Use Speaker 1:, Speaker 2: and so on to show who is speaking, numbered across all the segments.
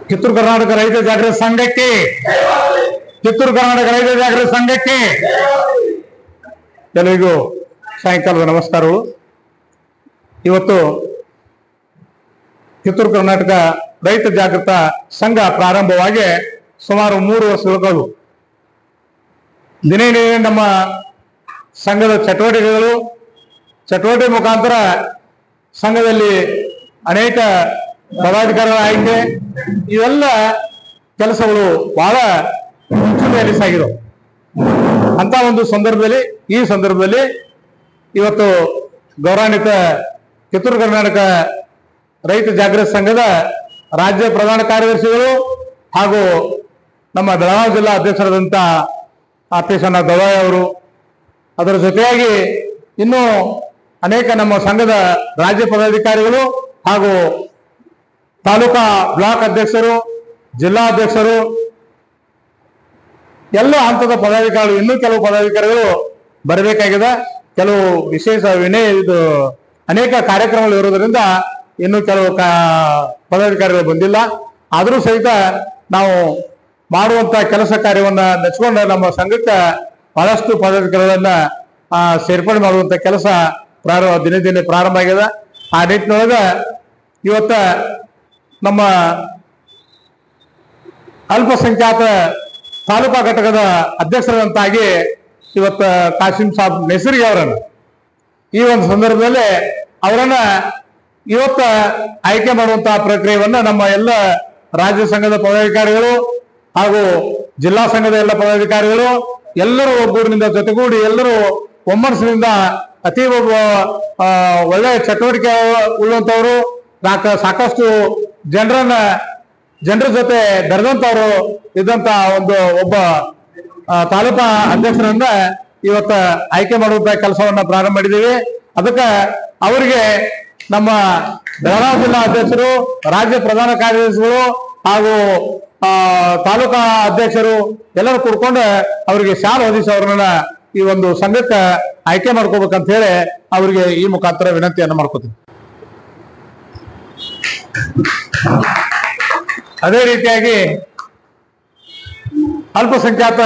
Speaker 1: ಕಿತ್ತೂರು ಕರ್ನಾಟಕ ರೈತ ಜಾಗೃತಿ ಸಂಘಕ್ಕೆ, ಕಿತ್ತೂರು ಕರ್ನಾಟಕ ರೈತ ಜಾಗೃತಿ ಸಂಘಕ್ಕೆ ಎಲ್ಲರಿಗೂ ಸಾಯಂಕಾಲದ ನಮಸ್ಕಾರಗಳು. ಇವತ್ತು ಕಿತ್ತೂರು ಕರ್ನಾಟಕ ರೈತ ಜಾಗೃತ ಸಂಘ ಪ್ರಾರಂಭವಾಗಿ ಸುಮಾರು 3 ವರ್ಷಗಳು. ದಿನೇ ದಿನೇ ನಮ್ಮ ಸಂಘದ ಚಟುವಟಿಕೆ ಮುಖಾಂತರ ಸಂಘದಲ್ಲಿ ಅನೇಕ ಪದಾಧಿಕಾರಿಗಳ ಆಯ್ಕೆ, ಇವೆಲ್ಲ ಕೆಲಸಗಳು ಬಹಳ ಮುಂಚೂಣಿಯಲ್ಲಿ ಸಾಗಿದವು. ಅಂತ ಒಂದು ಸಂದರ್ಭದಲ್ಲಿ ಇವತ್ತು ಗೌರವಾನ್ವಿತ ಕಿತ್ತೂರು ಕರ್ನಾಟಕ ರೈತ ಜಾಗೃತಿ ಸಂಘದ ರಾಜ್ಯ ಪ್ರಧಾನ ಕಾರ್ಯದರ್ಶಿಗಳು ಹಾಗೂ ನಮ್ಮ ಬೆಳಗಾವಿ ಜಿಲ್ಲಾ ಅಧ್ಯಕ್ಷರಾದಂಥ ಆಪೇಶಣ್ಣ ದವಾಯಿ ಅವರು, ಅದರ ಜೊತೆಯಾಗಿ ಇನ್ನೂ ಅನೇಕ ನಮ್ಮ ಸಂಘದ ರಾಜ್ಯ ಪದಾಧಿಕಾರಿಗಳು ಹಾಗೂ ತಾಲೂಕಾ ಬ್ಲಾಕ್ ಅಧ್ಯಕ್ಷರು, ಜಿಲ್ಲಾ ಅಧ್ಯಕ್ಷರು, ಎಲ್ಲ ಹಂತದ ಪದಾಧಿಕಾರಿಗಳು, ಇನ್ನೂ ಕೆಲವು ಪದಾಧಿಕಾರಿಗಳು ಬರಬೇಕಾಗಿದೆ. ಕೆಲವು ವಿಶೇಷ ಅನೇಕ ಕಾರ್ಯಕ್ರಮಗಳು ಇರೋದ್ರಿಂದ ಇನ್ನೂ ಕೆಲವು ಪದಾಧಿಕಾರಿಗಳು ಬಂದಿಲ್ಲ. ಆದರೂ ಸಹಿತ ನಾವು ಮಾಡುವಂತ ಕೆಲಸ ಕಾರ್ಯವನ್ನ ನೆಚ್ಚಿಕೊಂಡು ನಮ್ಮ ಸಂಘಕ್ಕೆ ಬಹಳಷ್ಟು ಪದಾಧಿಕಾರಿಗಳನ್ನ ಸೇರ್ಪಡೆ ಮಾಡುವಂತ ಕೆಲಸ ದಿನೇ ದಿನೇ ಪ್ರಾರಂಭ ಆಗಿದೆ. ಆ ನಿಟ್ಟಿನೊಳಗೆ ಇವತ್ತ ನಮ್ಮ ಅಲ್ಪಸಂಖ್ಯಾತ ತಾಲೂಕಾ ಘಟಕದ ಅಧ್ಯಕ್ಷರಾದಂತಾಗಿ ಇವತ್ತ ಕಾಸಿಂ ಸಾಬ್ ನೆಸರಿ ಅವರನ್ನು ಈ ಒಂದು ಸಂದರ್ಭದಲ್ಲಿ ಅವರನ್ನ ಇವತ್ತ ಆಯ್ಕೆ ಮಾಡುವಂತಹ ಪ್ರಕ್ರಿಯೆಯನ್ನ ನಮ್ಮ ಎಲ್ಲ ರಾಜ್ಯ ಸಂಘದ ಪದಾಧಿಕಾರಿಗಳು ಹಾಗೂ ಜಿಲ್ಲಾ ಸಂಘದ ಎಲ್ಲ ಪದಾಧಿಕಾರಿಗಳು ಎಲ್ಲರೂ ಒಗ್ಗೂಡಿನಿಂದ ಜೊತೆಗೂಡಿ ಎಲ್ಲರೂ ಒಮ್ಮನಸ್ಸಿನಿಂದ ಅತಿ ಒಳ್ಳೆಯ ಚಟುವಟಿಕೆ ಉಳ್ಳುವಂತವರು, ಸಾಕಷ್ಟು ಜನರ ಜೊತೆ ಬೆರೆದಂತವರು ಇದ್ದಂತ ಒಬ್ಬ ತಾಲೂಕಾ ಅಧ್ಯಕ್ಷರನ್ನ ಇವತ್ತ ಆಯ್ಕೆ ಮಾಡುವಂತ ಕೆಲಸವನ್ನ ಪ್ರಾರಂಭ ಮಾಡಿದ್ದೀವಿ. ಅದಕ್ಕೆ ಅವರಿಗೆ ನಮ್ಮ ಬೆಳಗಾವಿ ಜಿಲ್ಲಾ ಅಧ್ಯಕ್ಷರು, ರಾಜ್ಯ ಪ್ರಧಾನ ಕಾರ್ಯದರ್ಶಿಗಳು ಹಾಗೂ ತಾಲೂಕಾ ಅಧ್ಯಕ್ಷರು ಎಲ್ಲರೂ ಕೂಡ್ಕೊಂಡು ಅವರಿಗೆ ಶಾಲು ಹೊದಿಸಿ ಅವ್ರನ್ನ ಈ ಒಂದು ಸಂಘಕ್ಕೆ ಆಯ್ಕೆ ಮಾಡ್ಕೋಬೇಕಂತ ಹೇಳಿ ಅವರಿಗೆ ಈ ಮುಖಾಂತರ ವಿನಂತಿಯನ್ನು ಮಾಡ್ಕೋತೀನಿ. ಅದೇ ರೀತಿಯಾಗಿ ಅಲ್ಪಸಂಖ್ಯಾತ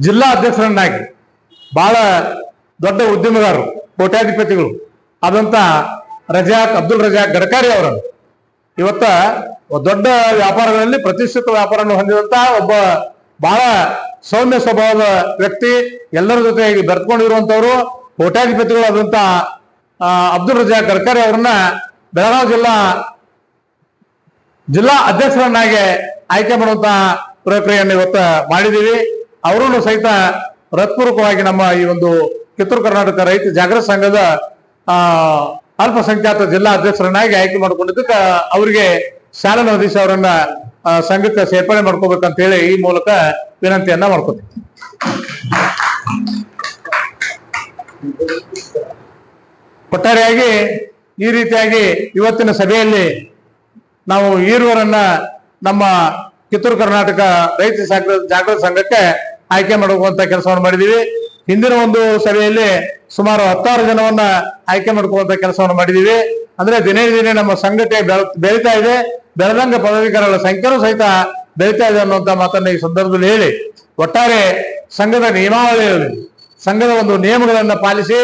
Speaker 1: ಜಿಲ್ಲಾ ಅಧ್ಯಕ್ಷರನ್ನಾಗಿ ಬಹಳ ದೊಡ್ಡ ಉದ್ಯಮಗಾರರು, ಕೋಟ್ಯಾಧಿಪತಿಗಳು ಆದಂತ ಅಬ್ದುಲ್ ರಜಾಕ್ ಗಡ್ಕಾರಿ ಅವರನ್ನು ಇವತ್ತ ದೊಡ್ಡ ವ್ಯಾಪಾರಗಳಲ್ಲಿ ಪ್ರತಿಷ್ಠಿತ ವ್ಯಾಪಾರವನ್ನು ಹೊಂದಿದಂತ ಒಬ್ಬ ಬಹಳ ಸೌಮ್ಯ ಸ್ವಭಾವದ ವ್ಯಕ್ತಿ, ಎಲ್ಲರ ಜೊತೆಗೆ ಬೆರೆತ್ಕೊಂಡಿರುವಂತವರು, ಕೋಟ್ಯಾಧಿಪತಿಗಳಾದಂತ ಅಬ್ದುಲ್ ರಜಾಕ್ ಗಡ್ಕಾರಿ ಅವರನ್ನ ಬೆಳಗಾವಿ ಜಿಲ್ಲಾ ಅಧ್ಯಕ್ಷರನ್ನಾಗಿ ಆಯ್ಕೆ ಮಾಡುವಂತ ಪ್ರಕ್ರಿಯೆಯನ್ನು ಇವತ್ತು ಮಾಡಿದ್ದೀವಿ. ಅವರನ್ನು ಸಹಿತ ಹೃತ್ಪೂರ್ವಕವಾಗಿ ನಮ್ಮ ಈ ಒಂದು ಕಿತ್ತೂರು ಕರ್ನಾಟಕ ರೈತ ಜಾಗೃತಿ ಸಂಘದ ಅಲ್ಪಸಂಖ್ಯಾತ ಜಿಲ್ಲಾ ಅಧ್ಯಕ್ಷರನ್ನಾಗಿ ಆಯ್ಕೆ ಮಾಡಿಕೊಂಡಿದ್ದಕ್ಕೆ ಅವರಿಗೆ ಶಾಲನ ಹೊದಿಸಿ ಅವರನ್ನ ಸಂಘಕ್ಕೆ ಸೇರ್ಪಡೆ ಮಾಡ್ಕೋಬೇಕಂತ ಹೇಳಿ ಈ ಮೂಲಕ ವಿನಂತಿಯನ್ನ ಮಾಡ್ಕೋತೀವಿ. ಒಟ್ಟಾರೆಯಾಗಿ ಈ ರೀತಿಯಾಗಿ ಇವತ್ತಿನ ಸಭೆಯಲ್ಲಿ ನಾವು ಈರುವರನ್ನ ನಮ್ಮ ಕಿತ್ತೂರು ಕರ್ನಾಟಕ ರೈತ ಜಾಗೃತಿ ಸಂಘಕ್ಕೆ ಆಯ್ಕೆ ಮಾಡುವಂತ ಕೆಲಸವನ್ನು ಮಾಡಿದೀವಿ. ಹಿಂದಿನ ಒಂದು ಸಭೆಯಲ್ಲಿ ಸುಮಾರು 16 ಜನವನ್ನ ಆಯ್ಕೆ ಮಾಡ್ಕೊಳ್ಳುವಂತ ಕೆಲಸವನ್ನು ಮಾಡಿದೀವಿ. ಅಂದ್ರೆ ದಿನೇ ದಿನೇ ನಮ್ಮ ಸಂಘಟನೆ ಬೆಳೀತಾ ಇದೆ, ಬೆಳೆದಂಗ ಪದಾಧಿಕಾರಿಗಳ ಸಂಖ್ಯೆನೂ ಸಹಿತ ಬೆಳೀತಾ ಇದೆ ಅನ್ನುವಂತ ಮಾತನ್ನ ಈ ಸಂದರ್ಭದಲ್ಲಿ ಹೇಳಿ, ಒಟ್ಟಾರೆ ಸಂಘದ ನಿಯಮಾವಳಿಗಳಲ್ಲಿ ಸಂಘದ ಒಂದು ನಿಯಮಗಳನ್ನ ಪಾಲಿಸಿ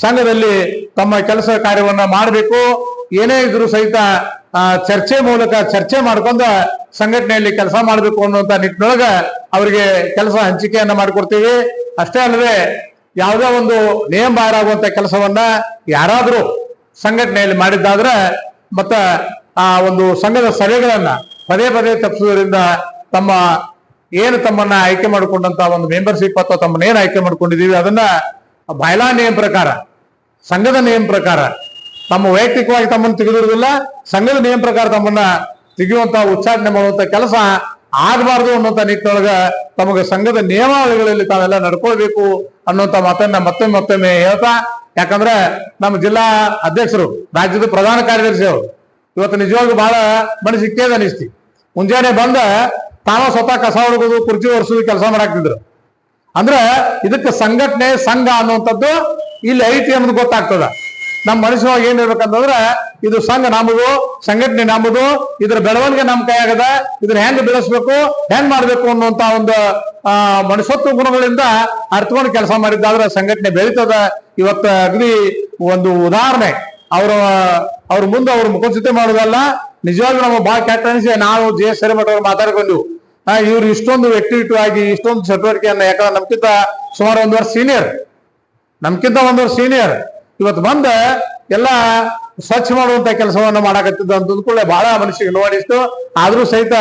Speaker 1: ಸಂಘದಲ್ಲಿ ತಮ್ಮ ಕೆಲಸ ಕಾರ್ಯವನ್ನ ಮಾಡಬೇಕು. ಏನೇ ಇದ್ರೂ ಸಹಿತ ಚರ್ಚೆ ಮಾಡ್ಕೊಂಡು ಸಂಘಟನೆಯಲ್ಲಿ ಕೆಲಸ ಮಾಡಬೇಕು ಅನ್ನುವಂತ ನಿಟ್ಟಿನೊಳಗ ಅವರಿಗೆ ಕೆಲಸ ಹಂಚಿಕೆಯನ್ನ ಮಾಡಿಕೊಡ್ತೀವಿ. ಅಷ್ಟೇ ಅಲ್ಲದೆ ಯಾವುದೇ ಒಂದು ನಿಯಮ ಬಾರಾಗುವಂತ ಕೆಲಸವನ್ನ ಯಾರಾದ್ರೂ ಸಂಘಟನೆಯಲ್ಲಿ ಮಾಡಿದ್ದಾದ್ರೆ ಮತ್ತ ಆ ಒಂದು ಸಂಘದ ಸಭೆಗಳನ್ನ ಪದೇ ತಪ್ಪಿಸುವುದರಿಂದ ತಮ್ಮನ್ನ ಆಯ್ಕೆ ಮಾಡಿಕೊಂಡಂತ ಒಂದು ಮೆಂಬರ್ಶಿಪ್ ಅಥವಾ ತಮ್ಮನ್ನೇನು ಆಯ್ಕೆ ಮಾಡ್ಕೊಂಡಿದೀವಿ ಅದನ್ನ ಬಯಲಾ ನಿಯಮ ಪ್ರಕಾರ, ಸಂಘದ ನಿಯಮ ಪ್ರಕಾರ ತಮ್ಮ ವೈಯಕ್ತಿಕವಾಗಿ ತಮ್ಮನ್ನು ತೆಗೆದಿರುವುದಿಲ್ಲ, ಸಂಘದ ನಿಯಮ ಪ್ರಕಾರ ತಮ್ಮನ್ನ ತೆಗೆಯುವಂತ ಉಚ್ಚಾಟನೆ ಮಾಡುವಂತ ಕೆಲಸ ಆಗಬಾರ್ದು ಅನ್ನುವಂತ ನಿಟ್ಟಿನೊಳಗ ತಮಗೆ ಸಂಘದ ನಿಯಮಾವಳಿಗಳಲ್ಲಿ ತಾವೆಲ್ಲ ನಡ್ಕೊಳ್ಬೇಕು ಅನ್ನುವಂತ ಮಾತನ್ನ ಮತ್ತೊಮ್ಮೆ ಹೇಳ್ತಾ, ಯಾಕಂದ್ರೆ ನಮ್ಮ ಜಿಲ್ಲಾ ಅಧ್ಯಕ್ಷರು, ರಾಜ್ಯದ ಪ್ರಧಾನ ಕಾರ್ಯದರ್ಶಿ ಅವರು ಇವತ್ತು ನಿಜವಾಗಿ ಬಹಳ ಮನಸ್ಸಿಕ್ಕೇದ ಅನಿಸ್ತಿ. ಮುಂಜಾನೆ ಬಂದ ತಾವ ಸ್ವತಃ ಕಸ ಹೊಡಗೋದು, ಕುರ್ಚಿ ಒರೆಸೋದು ಕೆಲಸ ಮಾಡಾಕ್ತಿದ್ರು. ಅಂದ್ರೆ ಇದಕ್ಕೆ ಸಂಘಟನೆ, ಸಂಘ ಅನ್ನುವಂಥದ್ದು ಇಲ್ಲಿ ಐತಿ ಅನ್ನೋದು ಗೊತ್ತಾಗ್ತದ. ನಮ್ಮ ಮನಸ್ಸಿನೊಳಗೆ ಏನಿರ್ಬೇಕಂತಂದ್ರ ಇದು ಸಂಘ ನಮ್ಮದು, ಸಂಘಟನೆ ನಮ್ಮದು, ಇದ್ರ ಬೆಳವಣಿಗೆ ನಮ್ಮ ಕೈಯಾಗದ, ಇದನ್ನ ಹೆಂಗ್ ಬೆಳೆಸ್ಬೇಕು, ಹೆಂಗ್ ಮಾಡ್ಬೇಕು ಅನ್ನುವಂತ ಒಂದು ಮನುಷ್ಯತ್ವ ಗುಣಗಳಿಂದ ಅರ್ಥಕೊಂಡು ಕೆಲಸ ಮಾಡಿದ್ದಾದ್ರೆ ಸಂಘಟನೆ ಬೆಳೀತದ. ಇವತ್ತ ಅಗದಿ ಒಂದು ಉದಾಹರಣೆ ಅವ್ರ ಮುಂದೆ ಅವ್ರ ಮುಖಚಿತೆ ಮಾಡೋದಲ್ಲ, ನಿಜವಾಗ್ಲೂ ನಮಗೆ ಬಹಳ ಕೆಟ್ಟ ಅನಿಸಿ ನಾವು JS ಹಿರೇಮಠ ಅವ್ರು ಮಾತಾಡ್ಕೊಂಡು ಇವ್ರು ಇಷ್ಟೊಂದು ಆಕ್ಟಿವಿಟಿವ್ ಆಗಿ ಇಷ್ಟೊಂದು ಚಟುವಟಿಕೆಯನ್ನ, ಯಾಕಂದ್ರೆ ನಮ್ಕಿಂತ ಸುಮಾರು 1 ವರ್ಷ ಸೀನಿಯರ್, ನಮ್ಕಿಂತ 1 ವರ್ಷ ಸೀನಿಯರ್ ಇವತ್ತು ಬಂದ ಎಲ್ಲ ಸ್ವಚ್ಛ ಮಾಡುವಂತ ಕೆಲಸವನ್ನ ಮಾಡಾಕತ್ತಿದ್ದ ಅಂತ ಕೂಡಲೇ ಬಹಳ ಮನಸ್ಸಿಗೆ ನೋಡಿಸ್ತು. ಆದ್ರೂ ಸಹಿತ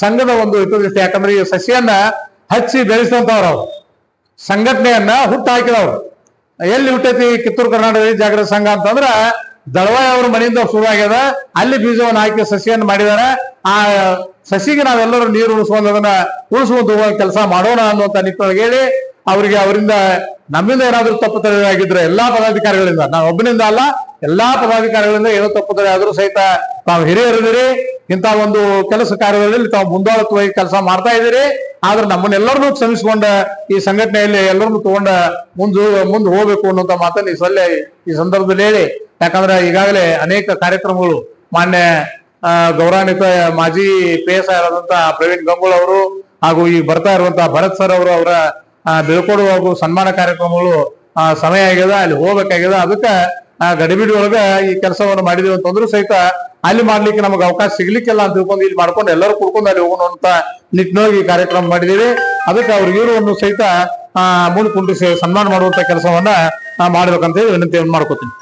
Speaker 1: ಸಂಘದ ಒಂದು ಹಿತದೃಷ್ಟಿ, ಯಾಕಂದ್ರೆ ಈ ಸಸಿಯನ್ನ ಹಚ್ಚಿ ಬೆಳೆಸಿದಂತವ್ರು, ಅವ್ರು ಸಂಘಟನೆಯನ್ನ ಹುಟ್ಟು ಹಾಕಿದವ್ರು. ಎಲ್ಲಿ ಹುಟ್ಟೈತಿ ಕಿತ್ತೂರು ಕರ್ನಾಟಕ ಜಾಗೃತ ಸಂಘ ಅಂತಂದ್ರ ದಳವಾಯಿ ಅವ್ರ ಮನೆಯಿಂದ ಶುರುವಾಗ್ಯದ. ಅಲ್ಲಿ ಬೀಜವನ್ನು ಹಾಕಿ ಸಸಿಯನ್ನು ಮಾಡಿದಾರೆ. ಆ ಸಸಿಗೆ ನಾವೆಲ್ಲರೂ ನೀರು ಉಳಿಸುವಂತ ಅದನ್ನ ಉಳಿಸುವಂತ ಹೋಗುವ ಕೆಲಸ ಮಾಡೋಣ ಅನ್ನುವಂತ ನಿಟ್ಟಿನೊಳಗೆ ಹೇಳಿ ಅವರಿಂದ ನಮ್ಮಿಂದ ಏನಾದ್ರೂ ತಪ್ಪುತಡೆ ಆಗಿದ್ರೆ ಎಲ್ಲಾ ಪದಾಧಿಕಾರಿಗಳಿಂದ, ನಾವು ಒಬ್ಬನಿಂದ ಅಲ್ಲ, ಎಲ್ಲಾ ಪದಾಧಿಕಾರಿಗಳಿಂದ ಏನೋ ತಪ್ಪುತಡೆ ಆದ್ರೂ ಸಹಿತ ತಾವು ಹಿರಿಯರಿದ್ದೀರಿ, ಇಂಥ ಒಂದು ಕೆಲಸ ಕಾರ್ಯದಲ್ಲಿ ತಾವು ಮುಂದಾಳತ್ವವಾಗಿ ಕೆಲಸ ಮಾಡ್ತಾ ಇದ್ದೀರಿ. ಆದ್ರೆ ನಮ್ಮನ್ನೆಲ್ಲರನ್ನೂ ಕ್ಷಮಿಸಿಕೊಂಡ ಈ ಸಂಘಟನೆಯಲ್ಲಿ ಎಲ್ಲರನ್ನೂ ತಗೊಂಡ ಮುಂದೆ ಹೋಗ್ಬೇಕು ಅನ್ನುವಂತ ಮಾತನ್ನ ಈ ಸಂದರ್ಭದಲ್ಲಿ ಹೇಳಿ, ಯಾಕಂದ್ರೆ ಈಗಾಗಲೇ ಅನೇಕ ಕಾರ್ಯಕ್ರಮಗಳು ಮಾನ್ಯ ಗೌರವಾನ್ವಿತ ಮಾಜಿ PSI ಆದಂತ ಪ್ರವೀಣ್ ಗಂಗೂಳ್ ಅವರು ಹಾಗೂ ಈಗ ಬರ್ತಾ ಇರುವಂತಹ ಭರತ್ ಸರ್ ಅವರು ಅವರ ಬೀಳ್ಕೊಡುವ ಹಾಗೂ ಸನ್ಮಾನ ಕಾರ್ಯಕ್ರಮಗಳು ಸಮಯ ಆಗ್ಯದ, ಅಲ್ಲಿ ಹೋಗ್ಬೇಕಾಗ್ಯದ. ಅದಕ್ಕೆ ಗಡಿಬಿಡಿ ಒಳಗ ಈ ಕೆಲಸವನ್ನು ಮಾಡಿದೀವಿ ಅಂತಂದ್ರು ಸಹಿತ ಅಲ್ಲಿ ಮಾಡ್ಲಿಕ್ಕೆ ನಮಗೆ ಅವಕಾಶ ಸಿಗ್ಲಿಕ್ಕಿಲ್ಲ ಅಂತ ತಿಳ್ಕೊಂಡು ಇಲ್ಲಿ ಮಾಡ್ಕೊಂಡು ಎಲ್ಲರೂ ಕುಡ್ಕೊಂಡು ಅಲ್ಲಿ ಹೋಗೋಣ ಅಂತ ನಿಟ್ಟಿನೊಳಗೆ ಈ ಕಾರ್ಯಕ್ರಮ ಮಾಡಿದೀವಿ. ಅದಕ್ಕೆ ಅವ್ರ ಇರುವನ್ನು ಸಹಿತ ಮುಂದೆ ಕುಂಡಿಸಿ ಸನ್ಮಾನ ಮಾಡುವಂತ ಕೆಲಸವನ್ನ ಮಾಡ್ಬೇಕಂತ ಹೇಳಿ ವಿನಂತಿಯನ್ನು ಮಾಡ್ಕೋತೀನಿ.